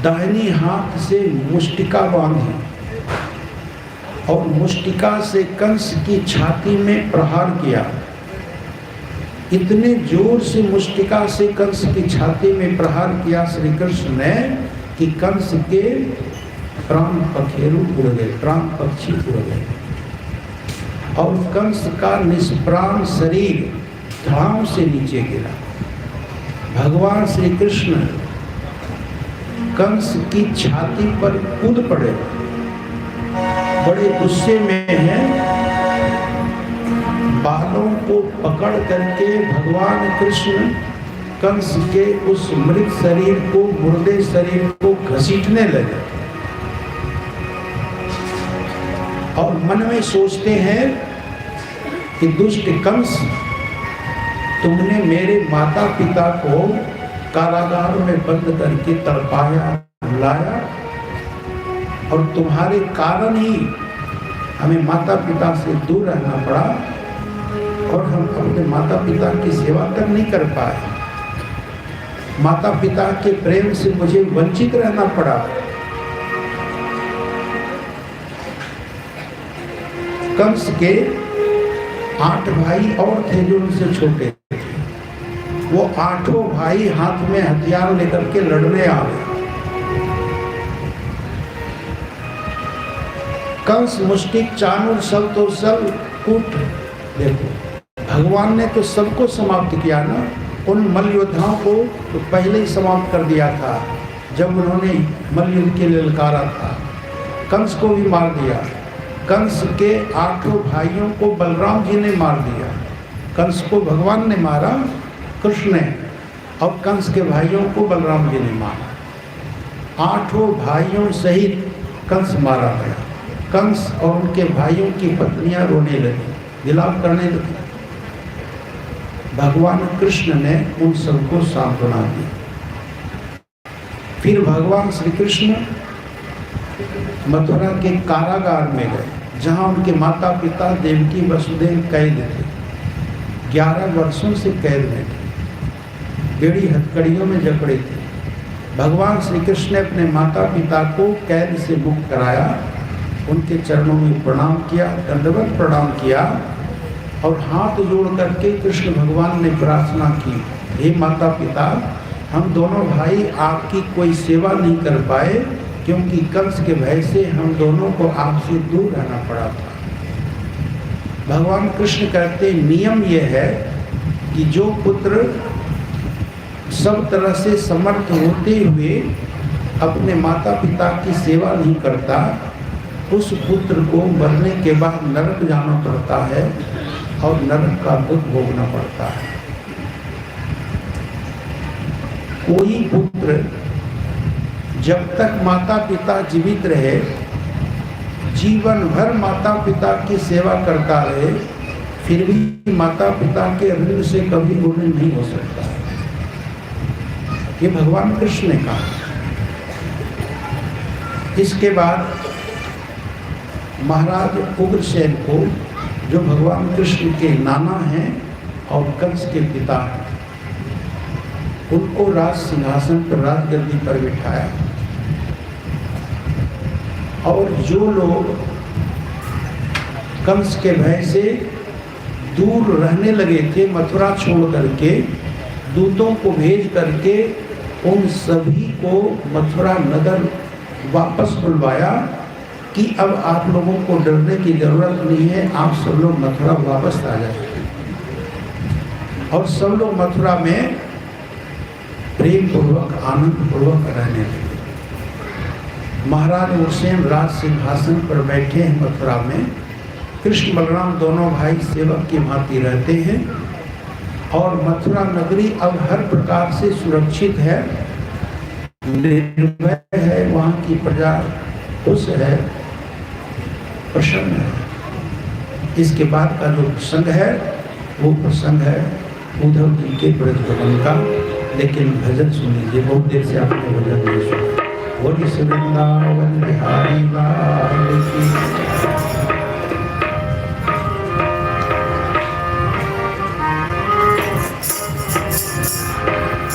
दाहिनी हाथ से मुष्टिका बांधी और मुष्टिका से कंस की छाती में प्रहार किया। इतने जोर से मुष्टिका से कंस की छाती में प्रहार किया श्री कृष्ण ने कि कंस के प्राण पखेरु उड़ गए, प्राण पक्षी उड़ गए और कंस का निष्प्राण शरीर धड़ाम से नीचे गिरा। भगवान श्री कृष्ण कंस की छाती पर कूद पड़े, बड़े गुस्से में हैं। बालों को पकड़ करके भगवान कृष्ण कंस के उस मृत शरीर को, मुर्दे शरीर को घसीटने लगे और मन में सोचते हैं कि दुष्ट कंस, तुमने मेरे माता पिता को कारागार में बंद करके तड़पाया, रुलाया और तुम्हारे कारण ही हमें माता पिता से दूर रहना पड़ा और हम अपने माता पिता की सेवा तक नहीं कर पाए। माता पिता के प्रेम से मुझे वंचित रहना पड़ा। कंस के 8 भाई और थे जो उनसे छोटे थे। वो 8 भाई हाथ में हथियार लेकर के लड़ने आ गए। कंस, मुष्टिक, चाणूर सब तो सब कूट। देखो भगवान ने तो सबको समाप्त किया ना। उन मल्ल योद्धाओं को तो पहले ही समाप्त कर दिया था जब उन्होंने मल्ल युद्ध के लिए ललकारा था। कंस को भी मार दिया। कंस के 8 भाइयों को बलराम जी ने मार दिया। कंस को भगवान ने मारा, कृष्ण ने, और कंस के भाइयों को बलराम जी ने मारा। 8 भाइयों सहित कंस मारा गया। कंस और उनके भाइयों की पत्नियां रोने लगी, विलाप करने लगी। भगवान कृष्ण ने उन सबको सांत्वना दी। फिर भगवान श्री कृष्ण मथुरा के कारागार में गए, जहां उनके माता पिता देवकी वसुदेव कैद थे। 11 वर्षों से कैद में थे, बेड़ी हथकड़ियों में जकड़े थे। भगवान श्री कृष्ण ने अपने माता पिता को कैद से मुक्त कराया, उनके चरणों में प्रणाम किया, दंडवत प्रणाम किया और हाथ जोड़ करके कृष्ण भगवान ने प्रार्थना की, हे माता पिता, हम दोनों भाई आपकी कोई सेवा नहीं कर पाए क्योंकि कंस के भय से हम दोनों को आपसे दूर रहना पड़ा था। भगवान कृष्ण कहते नियम यह है कि जो पुत्र सब तरह से समर्थ होते हुए अपने माता पिता की सेवा नहीं करता, उस पुत्र को मरने के बाद नरक जाना पड़ता है और नरक का दुख भोगना पड़ता है। कोई पुत्र जब तक माता पिता जीवित रहे, जीवन भर माता पिता की सेवा करता रहे, फिर भी माता पिता के ऋण से कभी ऋणी नहीं हो सकता। ये भगवान कृष्ण ने कहा। इसके बाद महाराज उग्रसेन को, जो भगवान कृष्ण के नाना हैं और कंस के पिता हैं, उनको राज सिंहासन पर, राजगद्दी पर बिठाया और जो लोग कंस के भय से दूर रहने लगे थे, मथुरा छोड़ करके दूतों को भेज करके उन सभी को मथुरा नगर वापस बुलवाया कि अब आप लोगों को डरने की जरूरत नहीं है, आप सब लोग मथुरा वापस आ जाए। और सब लोग मथुरा में प्रेम पूर्वक, आनंद पूर्वक रहने लगे। महाराज उग्रसेन राज सिंहासन पर बैठे हैं मथुरा में। कृष्ण बलराम दोनों भाई सेवक की भांति रहते हैं और मथुरा नगरी अब हर प्रकार से सुरक्षित है, निर्भय है, वहाँ की प्रजा खुश है, प्रसन्न है। इसके बाद का जो प्रसंग है वो प्रसंग है उद्धव जी के ब्रजगमन का। लेकिन भजन सुन लीजिए, बहुत देर से आपने भजन नहीं सुना। बोलिए वृंदावन बिहारी लाल की।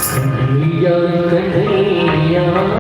कन्हैया